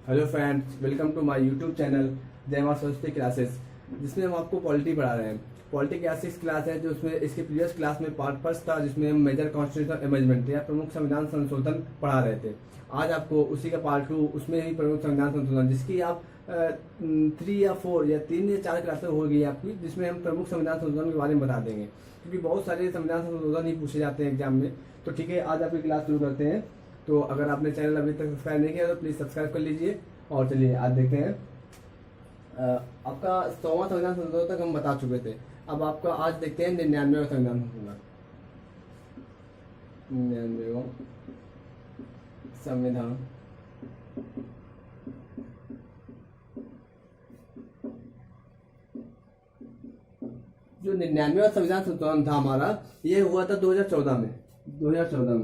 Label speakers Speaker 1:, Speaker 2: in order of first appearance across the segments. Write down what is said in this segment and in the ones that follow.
Speaker 1: Hello friends, welcome to my YouTube channel जय मां Saraswati classes, जिसमें हम आपको पॉलिटी पढ़ा रहे हैं। पॉलिटी की ऐसी क्लास है जो उसमें इसके प्रीवियस क्लास में पार्ट फर्स्ट था, जिसमें हम मेजर कॉन्स्टिट्यूशनल अमेंडमेंट या प्रमुख संविधान संशोधन पढ़ा रहे थे। आज आपको उसी का पार्ट 2, उसमें ही प्रमुख संविधान संशोधन, जिसकी आप 3 या 4 या 3 या 4 क्लासेस हो गई आपकी, जिसमें हम प्रमुख संविधान संशोधन के बारे में बता देंगे, क्योंकि बहुत सारे संविधान संशोधन ही पूछे जाते हैं एग्जाम में। तो ठीक है, आज आपकी क्लास शुरू करते हैं। तो अगर आपने चैनल अभी तक सब्सक्राइब नहीं किया तो प्लीज़ सब्सक्राइब कर लीजिए। और चलिए आज देखते हैं। आपका 100वां संविधान संशोधन तक हम बता चुके थे। अब आपका आज देखते हैं 99वां संविधान संशोधन। 99वां संविधान जो 99वां संविधान संशोधन था हमारा, ये हुआ था 2014 में। 2014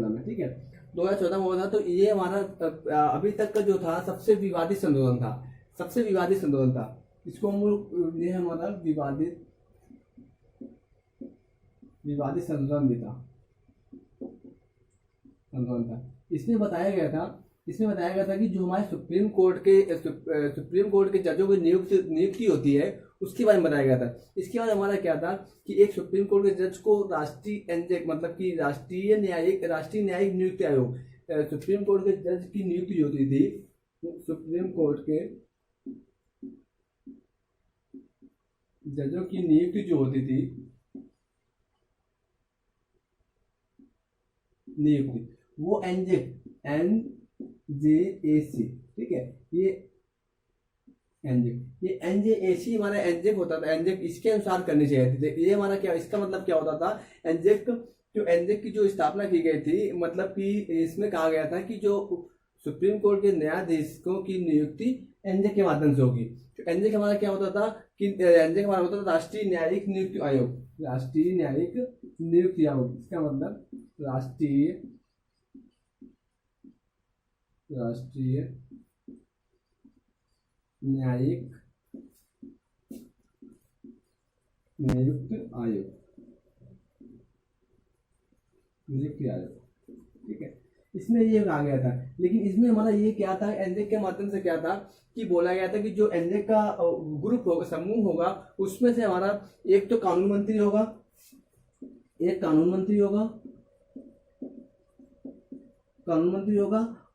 Speaker 1: में ठीक है, 2014 में हुआ था। तो ये हमारा अभी तक का जो था सबसे विवादित संशोधन था। इसको हम, ये हमारा विवादित संशोधन भी था। इसमें बताया गया था कि जो हमारे सुप्रीम कोर्ट के जजों की नियुक्ति होती है, उसके बारे में बताया गया था। इसके बाद हमारा क्या था कि एक सुप्रीम कोर्ट के जज को राष्ट्रीय एनजेक, मतलब कि राष्ट्रीय न्यायिक नियुक्ति आयोग, सुप्रीम कोर्ट के जज की नियुक्ति होती थी। सुप्रीम कोर्ट के जजों की नियुक्ति जो होती थी, वो एनजेएसी, ठीक है। ये एनजेएसी हमारा एनजेक होता था। एनजेक इसके अनुसार करनी चाहिए थी। ये हमारा क्या, इसका मतलब क्या होता था, एनजेक की जो स्थापना की गई थी, मतलब कि इसमें कहा गया था कि जो सुप्रीम कोर्ट के न्यायाधीशों की नियुक्ति एनजेक के माध्यम से होगी। तो एनजेक हमारा क्या होता था कि एनजेक हमारा होता था राष्ट्रीय न्यायिक नियुक्ति आयोग। इसका मतलब राष्ट्रीय न्यायिक नियुक्ति आयोग, ठीक है। इसमें ये कहा गया था, लेकिन इसमें हमारा ये क्या था, एनजेक के माध्यम से क्या था कि बोला गया था कि जो एनजेक का ग्रुप होगा, समूह होगा, उसमें से हमारा एक तो कानून मंत्री होगा,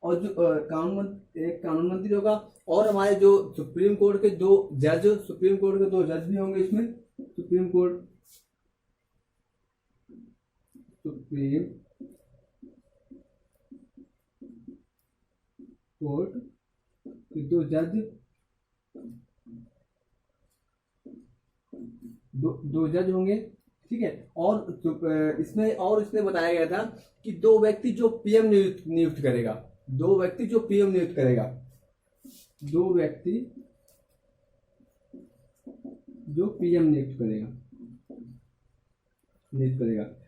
Speaker 1: और जो कानून मंत्री होगा, और हमारे जो सुप्रीम कोर्ट के दो जज भी होंगे इसमें। सुप्रीम कोर्ट के दो जज होंगे, ठीक है। और इसमें बताया गया था कि दो व्यक्ति जो पीएम नियुक्त करेगा।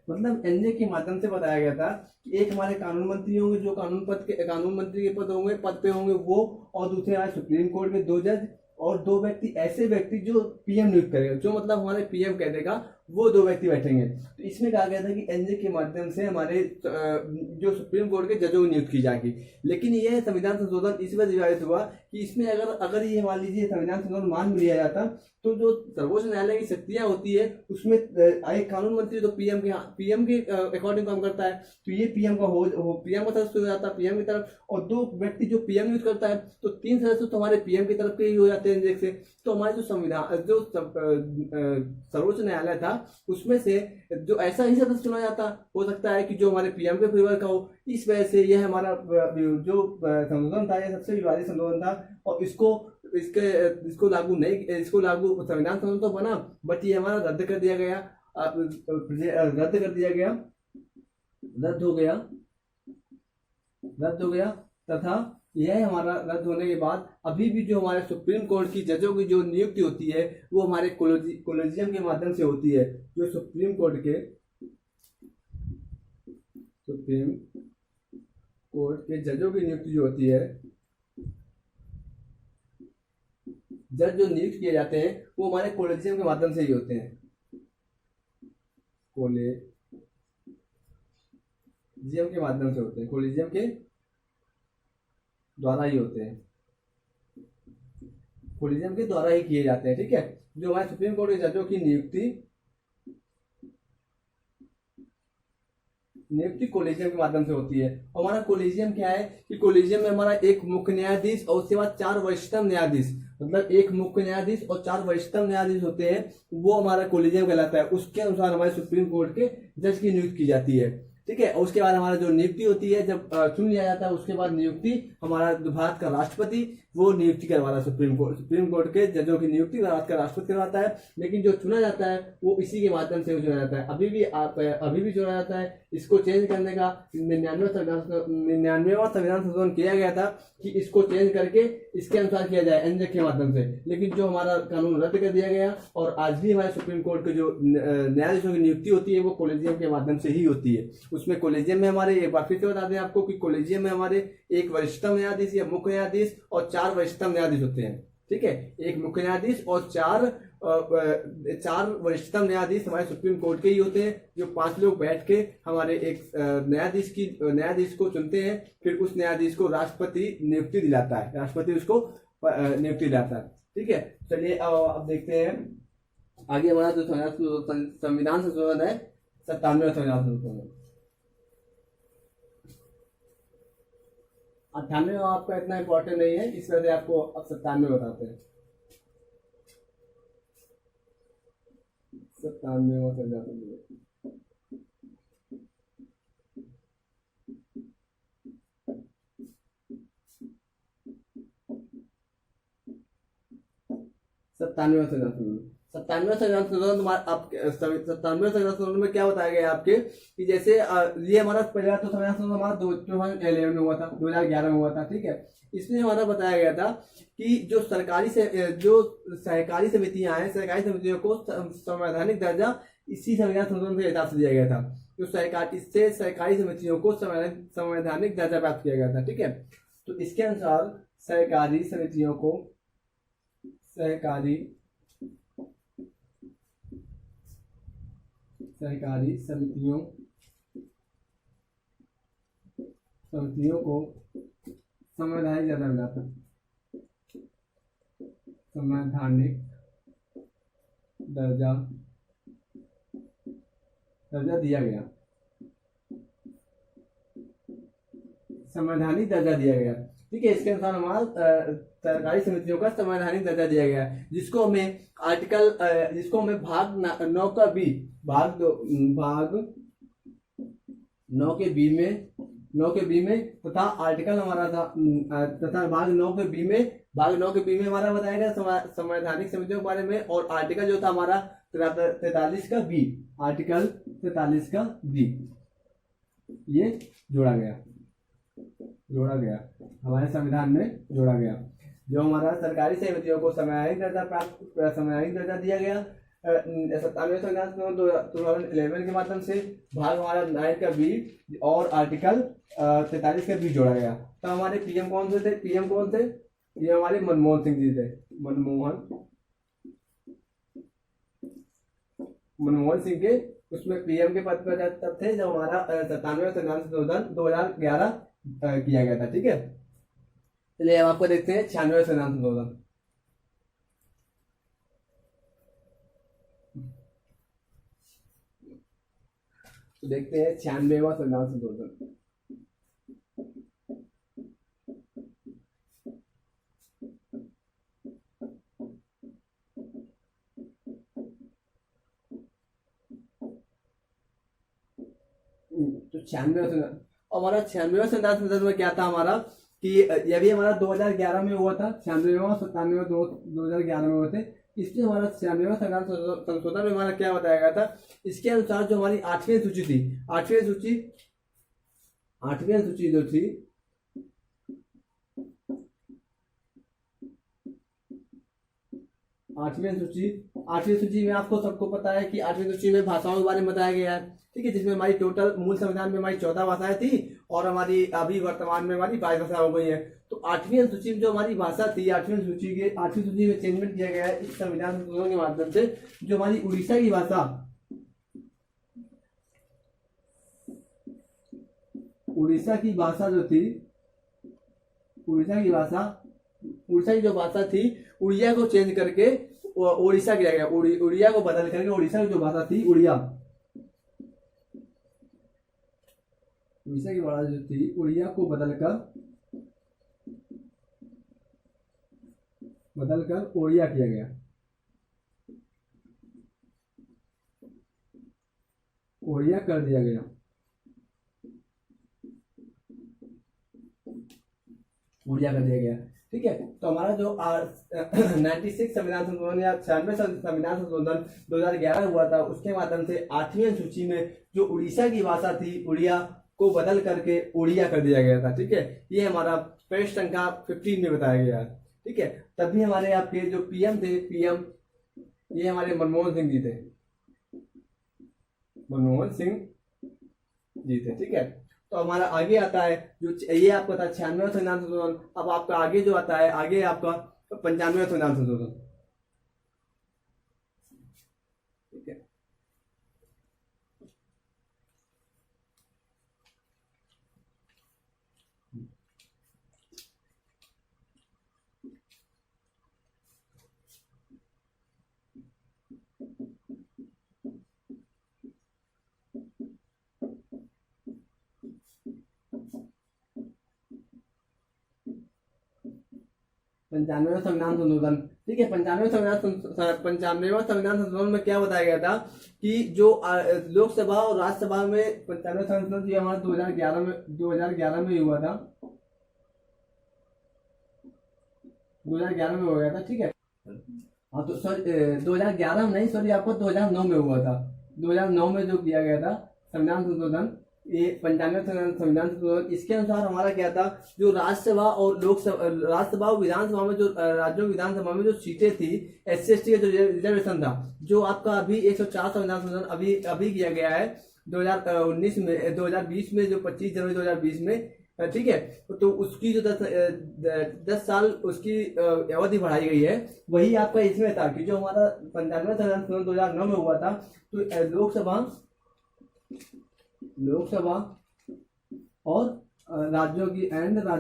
Speaker 1: मतलब एनजे के माध्यम से बताया गया था कि एक हमारे कानून मंत्री होंगे, जो कानून मंत्री के पद पे होंगे वो, और दूसरे हमारे सुप्रीम कोर्ट के दो जज, और दो ऐसे व्यक्ति जो पीएम नियुक्त करेगा, जो मतलब हमारे पीएम कह देगा, वो दो व्यक्ति बैठेंगे। तो इसमें कहा गया था कि एनजे के माध्यम से हमारे जो सुप्रीम कोर्ट के जजों की नियुक्ति की जाएगी। लेकिन यह संविधान संशोधन इस वजह विवादित हुआ कि इसमें अगर ये मान लीजिए संविधान संशोधन मान लिया जाता, तो जो सर्वोच्च न्यायालय की शक्तियां होती है, उसमें एक कानून मंत्री तो पीएम के अकॉर्डिंग काम करता है, तो ये पीएम का सदस्य हो जाता है पीएम की तरफ, और दो व्यक्ति जो पीएम नियुक्त करता है, तो 3 सदस्य तो हमारे पीएम की तरफ के ही हो जाते हैं से। तो हमारे जो सर्वोच्च न्यायालय था, उसमें से जो ऐसा ही सदस्य चुना जाता, हो सकता है कि जो हमारे पीएम के फेवर का हो। इस वजह से यह हमारा जो संशोधन था, यह सबसे विवादित संशोधन था, और इसको लागू संविधान संशोधन तो बना, बट ये हमारा रद्द हो गया। तथा यह हमारा रद्द होने के बाद अभी भी जो हमारे सुप्रीम कोर्ट की जजों की जो नियुक्ति होती है, वो हमारे कोलेजियम के माध्यम से होती है। जो सुप्रीम कोर्ट के जजों की नियुक्ति जो होती है, जज जो नियुक्त किए जाते हैं, वो हमारे कोलेजियम के माध्यम से ही होते हैं। कोलेजियम के माध्यम से होते हैं, कोलेजियम के द्वारा ही होते हैं, कोलिजियम के द्वारा ही किए जाते हैं। ठीक है, जो हमारे सुप्रीम कोर्ट के जजों की नियुक्ति कोलिजियम के माध्यम से होती है। और हमारा कोलिजियम क्या है कि कोलिजियम में हमारा एक मुख्य न्यायाधीश और उसके बाद 4 वरिष्ठतम न्यायाधीश, मतलब एक मुख्य न्यायाधीश और 4 वरिष्ठतम न्यायाधीश होते हैं, वो हमारा कोलिजियम कहलाता है। उसके अनुसार हमारे सुप्रीम कोर्ट के जज की नियुक्ति की जाती है। ठीक है, और उसके बाद हमारा जो नियुक्ति होती है, जब चुन लिया जाता है उसके बाद नियुक्ति हमारा भारत का राष्ट्रपति वो नियुक्ति करवा रहा है। सुप्रीम कोर्ट के जजों की नियुक्ति भारत का राष्ट्रपति करवाता है, लेकिन जो चुना जाता है वो इसी के माध्यम से चुना जाता है। अभी भी चुना जाता है। इसको चेंज करने का 99वां संविधान संशोधन किया गया था कि इसको चेंज करके इसके अनुसार किया जाए एनजेक के माध्यम से, लेकिन जो हमारा कानून रद्द कर दिया गया और आज भी हमारे सुप्रीम कोर्ट के जो न्यायाधीशों की नियुक्ति होती है वो कोलेजियम के माध्यम से ही होती है। उसमें कोलेजियम में हमारे, एक बार फिर से बता दें आपको कि कोलेजियम में हमारे एक वरिष्ठतम न्यायाधीश या मुख्य न्यायाधीश और 4 वरिष्ठतम न्यायाधीश होते हैं। ठीक है, एक मुख्य न्यायाधीश और 4 वरिष्ठतम न्यायाधीश हमारे सुप्रीम कोर्ट के ही होते हैं, जो 5 लोग बैठ के हमारे एक न्यायाधीश को चुनते हैं। फिर उस न्यायाधीश को राष्ट्रपति नियुक्ति दिलाता है, राष्ट्रपति उसको नियुक्ति दिलाता है। ठीक है, चलिए अब देखते हैं आगे हमारा जो संविधान संशोधन है 97वां संविधान संशोधन। 98 आपका इतना इंपॉर्टेंट नहीं है, इस वजह से आपको अब 97 बताते हैं। 97वां संविधान संशोधन 97वां संविधान संशोधन 97वां संविधान संशोधन 97वें संविधान संशोधन में क्या बताया गया आपके कि जैसे ये हमारा पहला तो संविधान संशोधन हमारा 2011 में हुआ था, 2011 में हुआ था। ठीक है, इसमें हमारा बताया गया था कि जो सहकारी समितियां हैं, सहकारी समितियों को संवैधानिक दर्जा इसी संविधान संशोधन के हिसाब से दिया गया था। जो इससे सहकारी समितियों को संवैधानिक दर्जा प्राप्त किया गया था। ठीक है, तो इसके अनुसार सहकारी समितियों को संवैधानिक दर्जा मिला था, संवैधानिक दर्जा दिया गया, संवैधानिक दर्जा दिया गया। ठीक है, इसके अनुसार हमारा सरकारी समितियों का संवैधानिक दर्जा दिया गया है, जिसको हमें भाग 9 का बी, भाग 9 के बी में तथा आर्टिकल हमारा था तथा भाग 9 के बी में हमारा बताया गया संवैधानिक समितियों के बारे में। और आर्टिकल जो था हमारा 43 का बी, आर्टिकल 43 का बी ये जोड़ा गया हमारे संविधान में जोड़ा गया, जो हमारा सरकारी समितियों को संवैधानिक दर्जा दिया गया 97वें संविधान 2011 के माध्यम से। भाग हमारा 9 का बी और आर्टिकल 43 का बी जोड़ा गया। तो हमारे पीएम कौन थे? ये हमारे मनमोहन सिंह जी थे। मनमोहन सिंह के उसमें पीएम के पद पर तब थे जब हमारा 97वें संविधान संशोधन 2011 किया गया था। ठीक है, चलिए अब आपको देखते हैं 96वें संविधान संशोधन। तो देखते हैं 96वां संविधान संशोधन। तो 96वां हमारा 96वां संविधान संशोधन में क्या था हमारा कि यह भी हमारा 2011 में हुआ था। 96वां 97वां 2011 में हुए थे। इसमें हमारा 96वां संविधान संशोधन में हमारा क्या बताया गया था, इसके अनुसार जो हमारी 8वीं सूची थी, 8वीं सूची जो थी आठवीं सूची में आपको सबको पता है कि 8वीं सूची में भाषाओं के बारे में बताया गया है। ठीक है, जिसमें हमारी टोटल मूल संविधान में हमारी 14 भाषाएं थी और हमारी अभी वर्तमान में हमारी 22 भाषा हो गई है। तो 8वीं सूची में जो हमारी भाषा थी, 8वीं सूची में चेंजमेंट किया गया है इस संविधान संशोधन के माध्यम से। जो हमारी उड़ीसा की भाषा जो थी उड़ीसा की भाषा, उड़ीसा की जो भाषा थी उड़िया को चेंज करके उड़ीसा किया गया। उड़िया को बदल करके उड़ीसा की जो भाषा थी उड़िया, उड़ीसा की भाषा जो थी उड़िया को बदलकर ओड़िया किया गया, ओड़िया कर दिया गया। ओड़िया कर दिया गया, ठीक है। तो हमारा जो 96 संविधान संशोधन या 96 संविधान संशोधन 2011 हुआ था, उसके माध्यम से 8वीं अनुसूची में जो उड़ीसा की भाषा थी उड़िया को बदल करके ओड़िया कर दिया गया था, ठीक है। ये हमारा पृष्ठ संख्या 15 में बताया गया है, ठीक है। तभी हमारे आपके जो पीएम थे, पीएम ये हमारे मनमोहन सिंह जी थे, मनमोहन सिंह जी थे, ठीक है। तो हमारा आगे आता है जो ये आपका था 96वां संविधान संशोधन। अब आपका आगे जो आता है, आगे आपका 95वां संविधान संशोधन, ठीक है। पंचानवे संविधान संशोधन, ठीक है। 95वां संविधान संशोधन में क्या बताया गया था कि जो लोकसभा और राज्यसभा में 95वां संशोधन ये हमारा 2011 में हुआ था, 2011 में हो गया था, ठीक है। हाँ तो सॉरी 2011 में नहीं, सॉरी आपको 2009 में हुआ था। 2009 में जो किया गया था संविधान संशोधन, ये 95 संविधान संशोधन, इसके अनुसार हमारा क्या था, जो राज्यसभा और लोकसभा, राज्यसभा और विधानसभा में जो राज्यों विधानसभा में जो सीटें थी SC/ST का जो रिजर्वेशन था, जो आपका अभी 104 संविधान संशोधन अभी किया गया है 2020 में जो 25 जनवरी 2020 में, ठीक है। तो उसकी जो 10 साल उसकी अवधि बढ़ाई गई है, वही आपका इसमें था कि जो हमारा 95 संविधान संशोधन 2009 में हुआ था, तो लोकसभा और राज्यों की विधानसभा,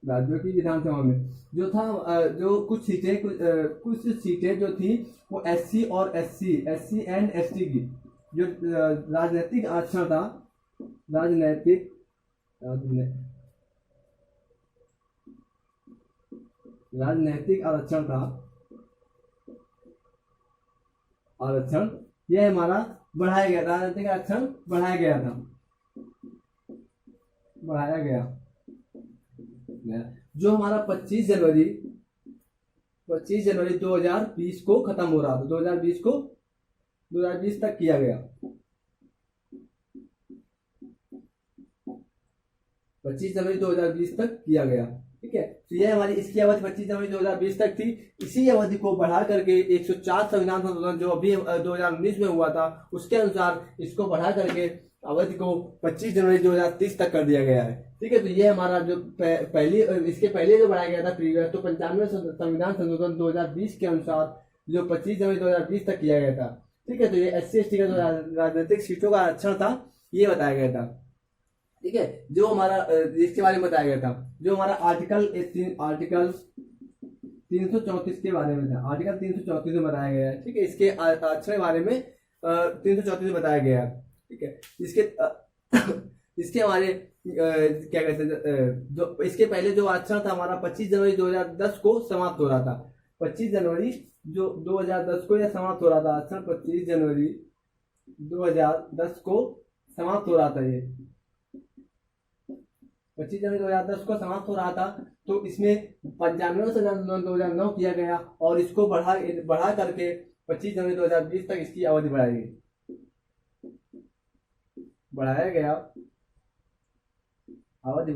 Speaker 1: राज्यों की विधानसभा में जो था, जो कुछ सीटें जो थी वो SC एंड ST की जो राजनीतिक आरक्षण था, राजनैतिक आरक्षण यह हमारा बढ़ाया गया, राजनीतिक आरक्षण बढ़ाया गया, जो हमारा 25 जनवरी 2020 को खत्म हो रहा था, 2020 तक किया गया, 25 जनवरी 2020 तक किया गया, ठीक है। तो यह हमारी इसकी अवधि 25 जनवरी 2020 तक थी। इसी अवधि को बढ़ा करके 104 संविधान संशोधन जो अभी 2019 में हुआ था, उसके अनुसार इसको बढ़ा करके अवधि को 25 जनवरी 2030 तक कर दिया गया है, ठीक है। तो ये हमारा जो इसके पहले जो बढ़ाया गया था प्रीवियस, तो 95 संविधान संशोधन 2020 के अनुसार जो 25 जनवरी 2020 तक किया गया था, ठीक है। तो ये SC/ST का जो राजनीतिक सीटों का आरक्षण था ये बताया गया था, ठीक है। जो हमारा इसके बारे में बताया गया था, जो हमारा आर्टिकल 334 के बारे में था, आर्टिकल 334 में बताया गया है, ठीक है। इसके आरक्षण के बारे में 334 में बताया गया है, ठीक है। इसके हमारे क्या कहते हैं, जो इसके पहले जो आरक्षण था हमारा 25 जनवरी 2010 को समाप्त हो रहा था, 25 जनवरी जो 2010 को यह समाप्त हो रहा था, आरक्षण 25 जनवरी 2010 को समाप्त हो रहा था, ये 25 जनवरी 2010 को समाप्त हो रहा था। तो इसमें 95 संविधान 2009 किया गया और इसको बढ़ा करके 25 जनवरी 2020 तक इसकी अवधि बढ़ाया गया, अवधि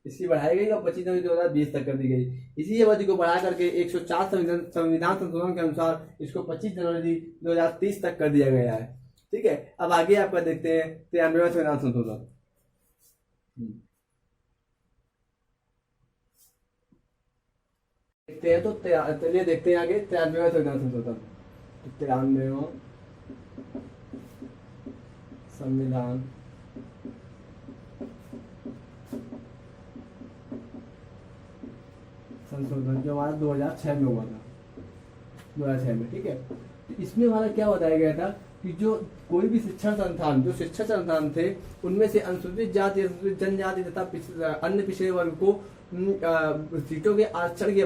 Speaker 1: इसकी बढ़ाई गई और 25 जनवरी 2020 तक कर दी गई। इसी अवधि को बढ़ा करके 104 संविधान संशोधन के अनुसार इसको 25 जनवरी 2030 तक कर दिया गया है, ठीक है। अब आगे आपका देखते हैं 93वां संविधान संशोधन। देखते हैं तो चलिए देखते हैं आगे 93वां संविधान संशोधन। तो 93वां संविधान संशोधन जो हमारा 2006 में हुआ था, 2006 में, ठीक है। तो इसमें हमारा क्या बताया गया था कि जो कोई भी शिक्षण संस्थान, जो शिक्षण संस्थान थे, उनमें से अनुसूचित जाति, अनुसूचित जनजाति तथा अन्य पिछड़े वर्ग को सीटों के आरक्षण की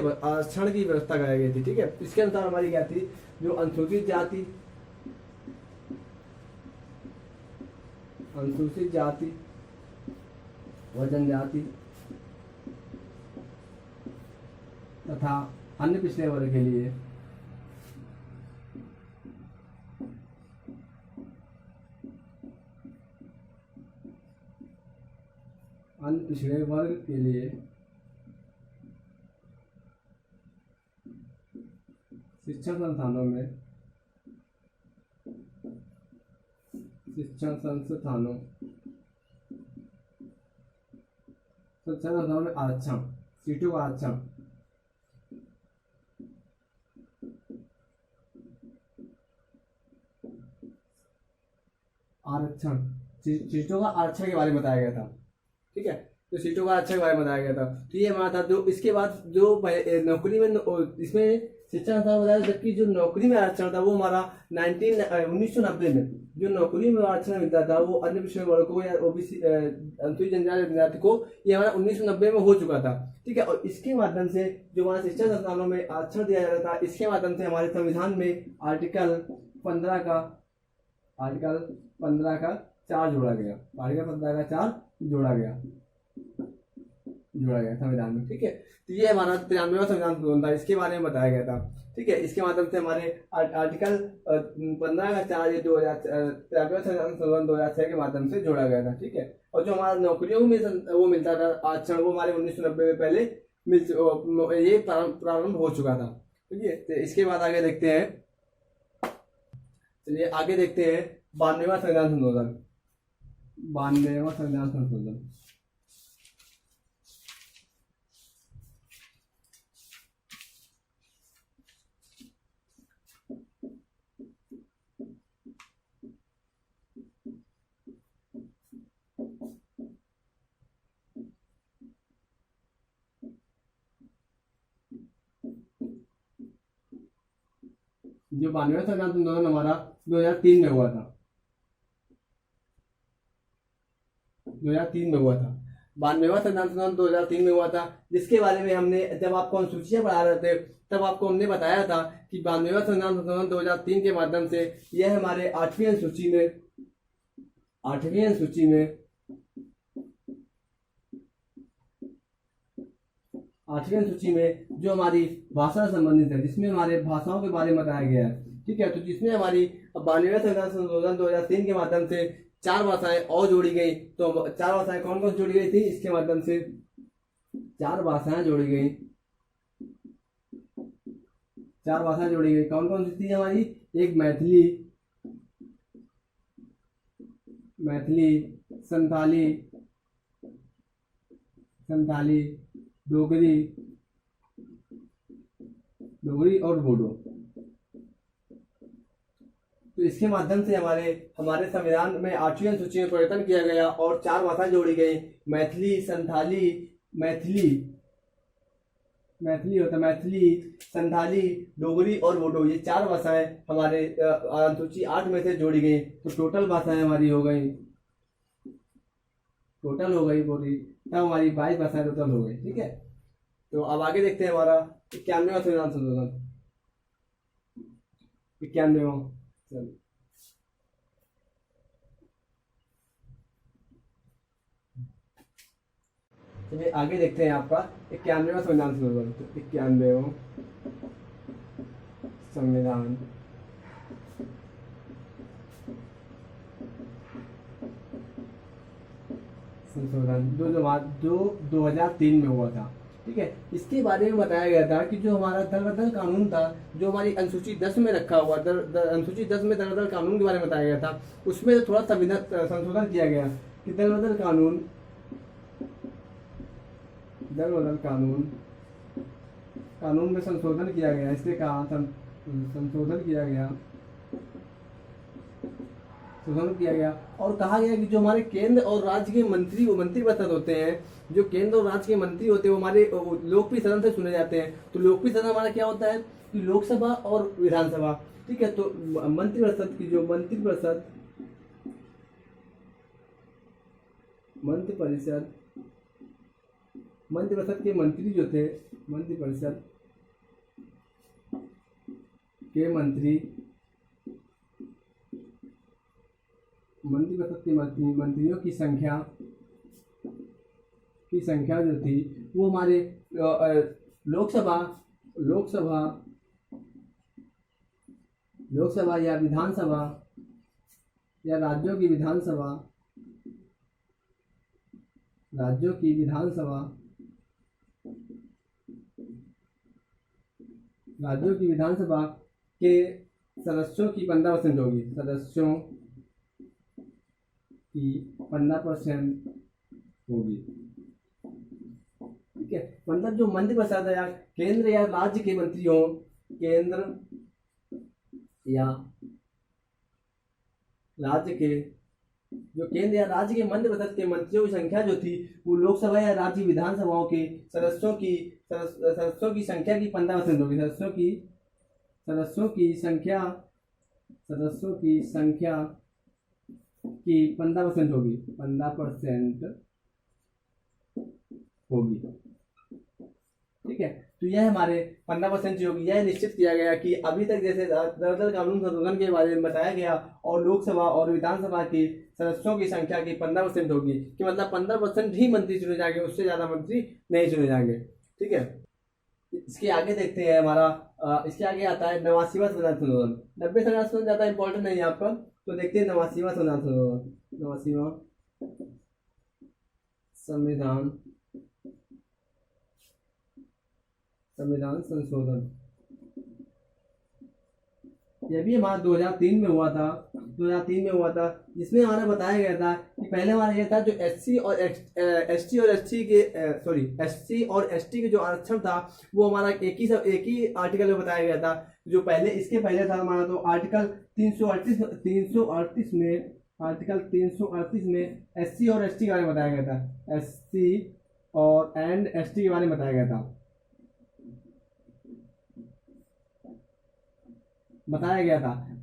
Speaker 1: व्यवस्था कराई गई थी, ठीक है। इसके अनुसार हमारी क्या थी, जो अनुसूचित जाति व जनजाति तथा अन्य पिछड़े वर्ग के लिए शिक्षण संस्थानों में आरक्षण, सीटों का आरक्षण सीटों का आरक्षण के बारे में बताया गया था, ठीक है। तो सीटों का आरक्षण के बारे में बताया गया था। तो ये हमारा था। जो इसके बाद जो नौकरी में इसमें शिक्षा संस्थान बताया, जबकि जो नौकरी में आरक्षण था वो हमारा 1990 में जो नौकरी में आरक्षण मिलता था वो अन्य पिछड़े वर्ग को या ओबीसी अनुसूचित जनजाति को, ये हमारा 1990 में हो चुका था, ठीक है। और इसके माध्यम से जो हमारा शिक्षा संस्थानों में आरक्षण दिया जाता था, इसके माध्यम से हमारे संविधान में आर्टिकल 15 का 4 जोड़ा गया, आर्टिकल 15 का 4 जोड़ा गया संविधान में, ठीक है। तो ये हमारा 93वां संविधान संशोधन था, इसके बारे में बताया गया था, ठीक है। इसके माध्यम से हमारे आर्टिकल 15 का 4 ये 93वां संविधान संशोधन 2006 के माध्यम से जोड़ा गया था, ठीक है। और जो हमारा नौकरियों में वो मिलता था आरक्षण, वो हमारे 1990 में पहले ये प्रारंभ हो चुका था, ठीक है। तो इसके बाद आगे देखते हैं, चलिए आगे देखते हैं 92वां संविधान संशोधन। 92वां संविधान संशोधन जो 92वां संविधान संशोधन हमारा 2003 में हुआ था, 92वां संविधान संशोधन 2003 में हुआ था, जिसके बारे में हमने जब आपको अनुसूचियां पढ़ा रहे थे तब आपको हमने बताया था कि 92वां संविधान संशोधन 2003 के माध्यम से यह हमारे 8वीं अनुसूची में जो हमारी भाषा से संबंधित है, जिसमें हमारे भाषाओं के बारे में बताया गया है, ठीक है। तो जिसमें हमारी 92वां संविधान संशोधन 2003 के माध्यम से 4 भाषाएं और जोड़ी गई। तो 4 भाषाएं कौन कौन जोड़ी गई थी, इसके माध्यम से 4 भाषाएं जोड़ी गई। 4 भाषाएं जोड़ी गई, कौन कौन सी थी हमारी, एक मैथिली, संथाली, डोगरी और बोडो। तो इसके माध्यम से हमारे संविधान में 8वीं अनुसूची में परिवर्तन किया गया और 4 भाषाएं जोड़ी गई। मैथिली, संथाली, डोगरी और बोडो, ये 4 भाषाएं हमारे अनुसूची 8 में से जोड़ी गई। तो टोटल भाषाएं हमारी हो गई पूरी, तब हमारी 22 भाषाएं टोटल हो गई, ठीक है। तो अब आगे देखते हैं हमारा 91वां संविधान संशोधन। 91वां, चलिए आगे देखते हैं आपका 91वां संविधान संशोधन। तो 91वां संविधान संशोधन जो 2003 में हुआ था, ठीक है। इसके बारे में बताया गया था कि जो हमारा दल बदल कानून था, जो हमारी अनुसूची 10 में रखा हुआ अनुसूची 10 में दल बदल कानून के बारे में बताया गया था, उसमें थोड़ा संशोधन किया गया कि दल बदल कानून कानून में संशोधन किया गया, इसके कहा संशोधन किया गया, संशोधन किया गया और कहा गया कि जो हमारे केंद्र और राज्य के मंत्री परिषद होते हैं, जो केंद्र और राज्य के मंत्री होते हैं वो हमारे लोकप्रिय सदन से चुने जाते हैं। तो लोकप्रिय सदन हमारा क्या होता है कि लोकसभा और विधानसभा, ठीक है। तो मंत्रिपरिषद की जो मंत्रिपरिषद के मंत्री जो थे, मंत्रिपरिषद के मंत्रिपरिषद के मंत्रियों की संख्या जो थी वो हमारे लोकसभा या विधानसभा या राज्यों की विधानसभा के सदस्यों की 15% होगी, सदस्यों की 15% होगी, ठीक है। मतलब जो मंत्रिपरिषद या केंद्र या राज्य के मंत्रियों, केंद्र या राज्य के मंत्रिपरिषद के मंत्रियों की संख्या जो थी वो लोकसभा या राज्य विधानसभाओं के सदस्यों की संख्या की 15% होगी, सदस्यों की संख्या की 15% होगी, 15% होगी, ठीक है। तो यह हमारे 15% होगी। यह निश्चित किया गया कि अभी तक जैसे दरअसल कानून संशोधन के बारे में बताया गया और लोकसभा और विधानसभा के सदस्यों की संख्या की 15% होगी, कि मतलब 15% ही मंत्री चुने जाएंगे, उससे ज्यादा मंत्री नहीं चुने जाएंगे, ठीक है। इसके आगे देखते हैं इसके आगे आता है 89वां संविधान संशोधन। 90 संविधान संशोधन ज्यादा इंपॉर्टेंट नहीं है आपका, तो देखते हैं 89वां संविधान संशोधन। 89वां संविधान संशोधन, यह भी हमारा 2003 में हुआ था, जिसमें हमारा बताया गया था कि पहले हमारा यह था जो एससी और एसटी के जो आरक्षण था वो हमारा एक ही आर्टिकल में बताया गया था। जो पहले इसके पहले था हमारा तो आर्टिकल 338 में एससी और एसटी के बारे में बताया गया था, एससी और एसटी के बारे में बताया गया था।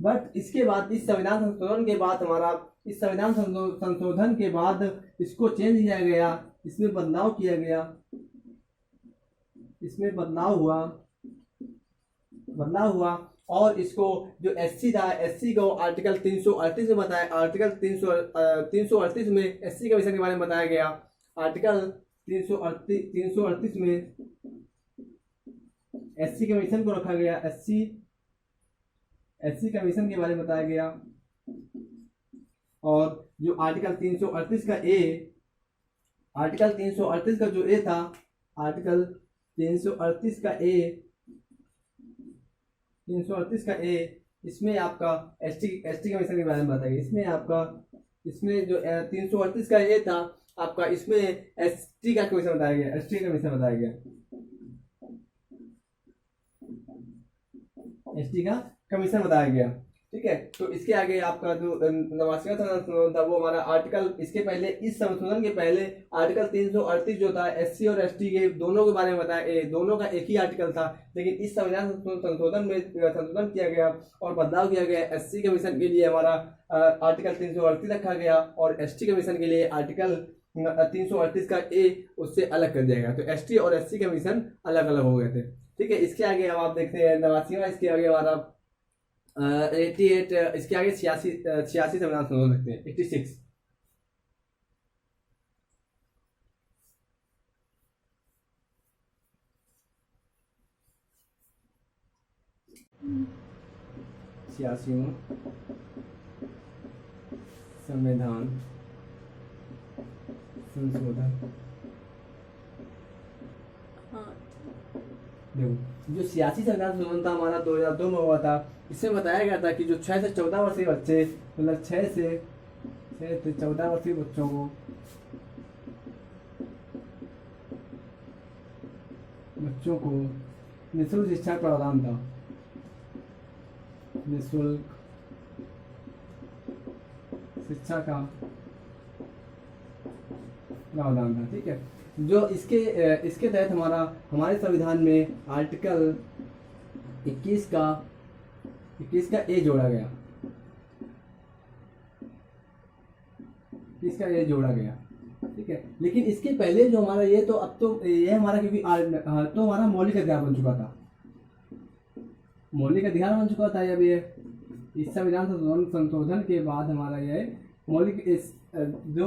Speaker 1: बट इसके बाद इस संविधान संशोधन के बाद इसको चेंज किया गया, इसमें बदलाव किया गया, बदलाव हुआ और इसको जो एससी था, एससी को आर्टिकल 338 में बताया, आर्टिकल 338 में एससी कमीशन के बारे में बताया गया, आर्टिकल 338 में एससी कमीशन को रखा गया, एससी कमीशन के बारे में बताया गया। और जो आर्टिकल 338 का ए, आर्टिकल 338 का जो ए था, आर्टिकल 338 का ए इसमें आपका एसटी कमीशन के बारे में बताया गया। इसमें जो 338 का ए था आपका, इसमें एसटी का कमीशन बताया गया, ठीक है। तो इसके आगे आपका जो 89वां संशोधन था वो हमारा आर्टिकल, इसके पहले इस संशोधन के पहले आर्टिकल 338 जो था एससी और एसटी के दोनों के बारे में बताया, दोनों का एक ही आर्टिकल था। लेकिन इस संविधान संशोधन में संशोधन किया गया और बदलाव किया गया। एससी कमीशन के लिए हमारा आर्टिकल 338 रखा गया और एसटी कमीशन के लिए आर्टिकल 338 का ए उससे अलग कर दिया गया। तो एसटी और एससी कमीशन अलग अलग हो गए थे, ठीक है। इसके आगे अब आप देखते हैं 89वां, इसके आगे हमारा 88, इसके आगे 86 संविधान संशोधन देखते हैं, 86। संविधान संशोधन, देखो जो 86 संविधान संशोधन था हमारा 2002 में हुआ था। इसमें बताया गया था कि जो 6 से 14 वर्षीय बच्चे, मतलब 6 से 14 वर्षीय बच्चों को निःशुल्क शिक्षा का प्रावधान था, निःशुल्क शिक्षा का प्रावधान था। ठीक है, जो इसके तहत हमारे संविधान में आर्टिकल 21 का ए जोड़ा गया, 21 का ए जोड़ा गया। ठीक है, लेकिन इसके पहले जो हमारा ये तो अब तो ये हमारा क्योंकि तो हमारा मौलिक अधिकार बन चुका था, मौलिक अधिकार बन चुका था। अब ये इस संविधान संशोधन के बाद हमारा ये मौलिक जो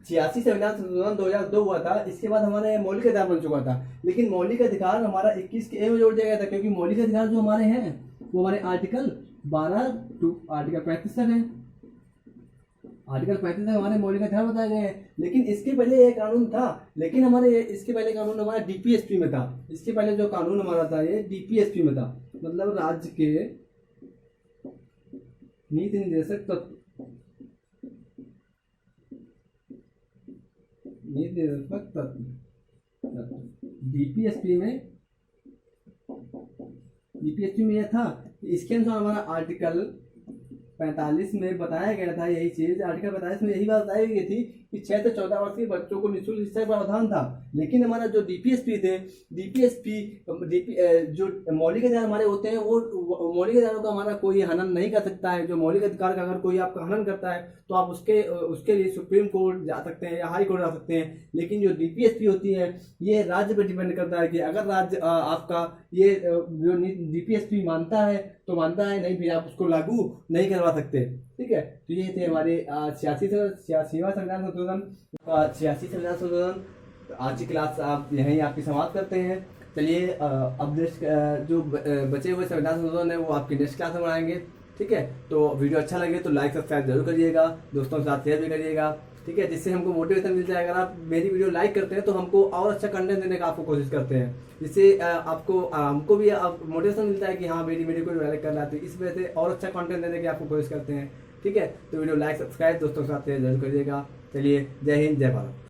Speaker 1: 86 संविधान संशोधन 2002 हुआ था, इसके बाद हमारा ये मौलिक अधिकार बन चुका था। लेकिन मौलिक अधिकार हमारा 21 के ए में जोड़ दिया गया था, क्योंकि मौलिक अधिकार जो हमारे हैं वो हमारे आर्टिकल 12 टू आर्टिकल 35 तक है। आर्टिकल 35 तक हमारे मौलिक अधिकार बताए गए हैं। लेकिन इसके पहले ये कानून था, लेकिन इसके पहले कानून हमारा डीपीएसपी में था। इसके पहले जो कानून हमारा था ये डीपीएसपी में था, मतलब राज्य के नीति निर्देशक तत्व, नीति निर्देशक तत्व डीपीएसपी में यह था कि इसके अनुसार हमारा आर्टिकल 45 में बताया गया था यही चीज। आर्टिकल 45 में यही बात बताई गई थी कि 6 से 14 वर्ष के बच्चों को निःशुल्क शिक्षा का प्रावधान था। लेकिन हमारा जो डीपीएसपी जो मौलिक अधिकार हमारे होते हैं वो मौलिक अधिकारों का हमारा कोई हनन नहीं कर सकता है। जो मौलिक अधिकार का अगर कोई आपका हनन करता है तो आप उसके लिए सुप्रीम कोर्ट जा सकते हैं या हाई कोर्ट जा सकते हैं। लेकिन जो डीपीएसपी होती है ये राज्य पर डिपेंड करता है कि अगर राज्य आपका ये जो डीपीएसपी मानता है तो मानता है, नहीं फिर आप उसको लागू नहीं करवा सकते। ठीक है, तो ये थे हमारे 86वां संविधान संशोधन। आज की क्लास आप यहीं आपकी समाप्त करते हैं। चलिए अब नेक्स्ट जो बचे हुए संविधान संशोधन है वो आपकी नेक्स्ट क्लास में बनाएंगे। ठीक है, तो वीडियो अच्छा लगे तो लाइक सब्सक्राइब जरूर करिएगा, दोस्तों के साथ शेयर भी करिएगा। ठीक है, जिससे हमको मोटिवेशन मिल जाएगा। अगर आप मेरी वीडियो लाइक करते हैं तो हमको और अच्छा कंटेंट देने का आपको कोशिश करते हैं, जिससे आपको हमको भी मोटिवेशन मिलता है कि हाँ मेरी वीडियो को लाइक करना है, तो इस वजह से और अच्छा कंटेंट देने की आपको कोशिश करते हैं। ठीक है, तो वीडियो लाइक सब्सक्राइब दोस्तों के साथ शेयर जरूर करिएगा। चलिए, जय हिंद, जय भारत।